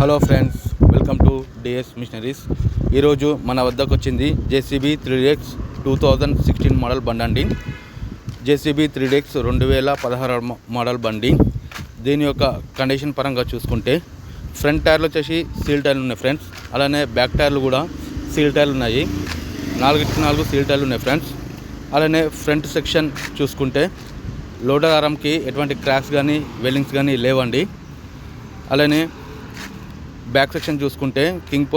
Hello friends, welcome to DS Missionaries. ఈరోజు మన వద్దకు వచ్చింది జేసీబీ 3X 2016 మోడల్ బండి అండి. జేసీబీ 3X 2016 మోడల్ బండి. దీని యొక్క కండిషన్ పరంగా చూసుకుంటే ఫ్రంట్ టైర్లు వచ్చేసి సీల్ టైర్లు ఉన్నాయి ఫ్రెండ్స్. అలానే బ్యాక్ టైర్లు కూడా సీల్ టైర్లు ఉన్నాయి. 4 సీల్ టైర్లు ఉన్నాయి ఫ్రెండ్స్. అలానే ఫ్రంట్ సెక్షన్ చూసుకుంటే లోడర్ ఆర్మ్కి ఎటువంటి క్రాక్స్ కానీ వెల్లింగ్స్ కానీ లేవండి. అలానే బ్యాక్ సెక్షన్ చూసుకుంటే కింగ్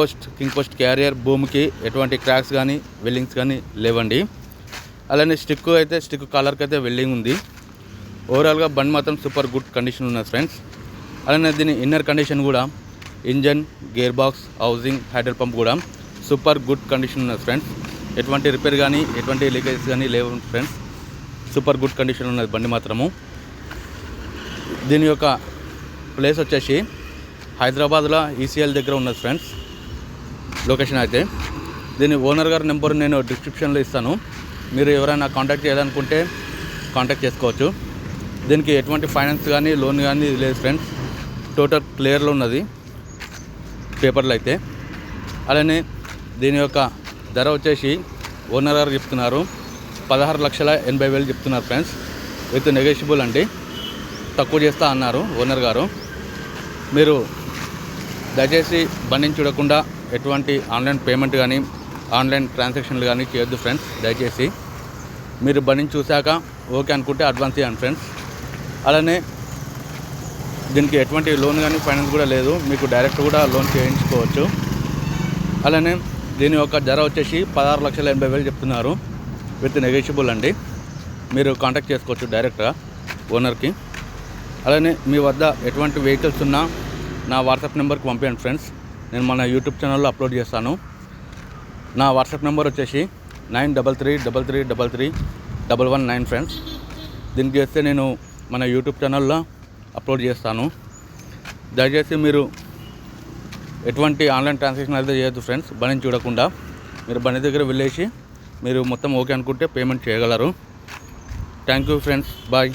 పోస్ట్ క్యారియర్ భూమికి ఎటువంటి క్రాక్స్ కానీ వెల్లింగ్స్ కానీ లేవండి. అలానే స్టిక్ కాలర్కి అయితే వెల్డింగ్ ఉంది. ఓవరాల్గా బండి మాత్రం సూపర్ గుడ్ కండిషన్ ఉన్నది ఫ్రెండ్స్. అలానే దీని ఇన్నర్ కండిషన్ కూడా engine, gear box, housing, hydral pump కూడా సూపర్ గుడ్ కండిషన్ ఉన్నది ఫ్రెండ్స్. ఎటువంటి రిపేర్ కానీ ఎటువంటి లీకేజెస్ కానీ లేవు ఫ్రెండ్స్. సూపర్ గుడ్ కండిషన్ ఉన్నది బండి మాత్రము. దీని యొక్క ప్లేస్ వచ్చేసి హైదరాబాద్లో ఈసీఎల్ దగ్గర ఉన్నది ఫ్రెండ్స్ లొకేషన్ అయితే. దీని ఓనర్ గారి నెంబర్ నేను డిస్క్రిప్షన్లో ఇస్తాను. మీరు ఎవరైనా కాంటాక్ట్ చేయాలనుకుంటే కాంటాక్ట్ చేసుకోవచ్చు. దీనికి ఎటువంటి ఫైనాన్స్ కానీ లోన్ కానీ లేదు ఫ్రెండ్స్. టోటల్ క్లియర్లో ఉన్నది పేపర్లు అయితే. అలానే దీని యొక్క ధర వచ్చేసి ఓనర్ గారు చెప్తున్నారు 16,80,000 చెప్తున్నారు ఫ్రెండ్స్. విత్ నెగోషియబుల్ అండి, తక్కువ చేస్తా అన్నారు ఓనర్ గారు. మీరు దయచేసి బండిని చూడకుండా ఎటువంటి ఆన్లైన్ పేమెంట్ కానీ ఆన్లైన్ ట్రాన్సాక్షన్లు కానీ చేయొద్దు ఫ్రెండ్స్. దయచేసి మీరు బండిని చూశాక ఓకే అనుకుంటే అడ్వాన్స్ ఇవ్వండి ఫ్రెండ్స్. అలానే దీనికి ఎటువంటి లోన్ కానీ ఫైనాన్స్ కూడా లేదు, మీకు డైరెక్ట్ కూడా లోన్ చేయించుకోవచ్చు. అలానే దీని యొక్క ధర వచ్చేసి 16,80,000 చెప్తున్నారు. విత్ నెగోషియబుల్ అండి, మీరు కాంటాక్ట్ చేసుకోవచ్చు డైరెక్ట్గా ఓనర్కి. అలానే మీ వద్ద ఎటువంటి వెహికల్స్ ఉన్నా నా వాట్సాప్ నెంబర్కి పంపించండి ఫ్రెండ్స్. నేను మన యూట్యూబ్ ఛానల్లో అప్లోడ్ చేస్తాను. నా వాట్సాప్ నెంబర్ వచ్చేసి 9333331119 ఫ్రెండ్స్. దీనికి చేస్తే నేను మన యూట్యూబ్ ఛానల్లో అప్లోడ్ చేస్తాను. దయచేసి మీరు ఎటువంటి ఆన్లైన్ ట్రాన్సాక్షన్ అయితే చేయొద్దు ఫ్రెండ్స్. బండిని చూడకుండా మీరు బండి దగ్గర వెళ్ళేసి మీరు మొత్తం ఓకే అనుకుంటే పేమెంట్ చేయగలరు. Thank you friends, bye.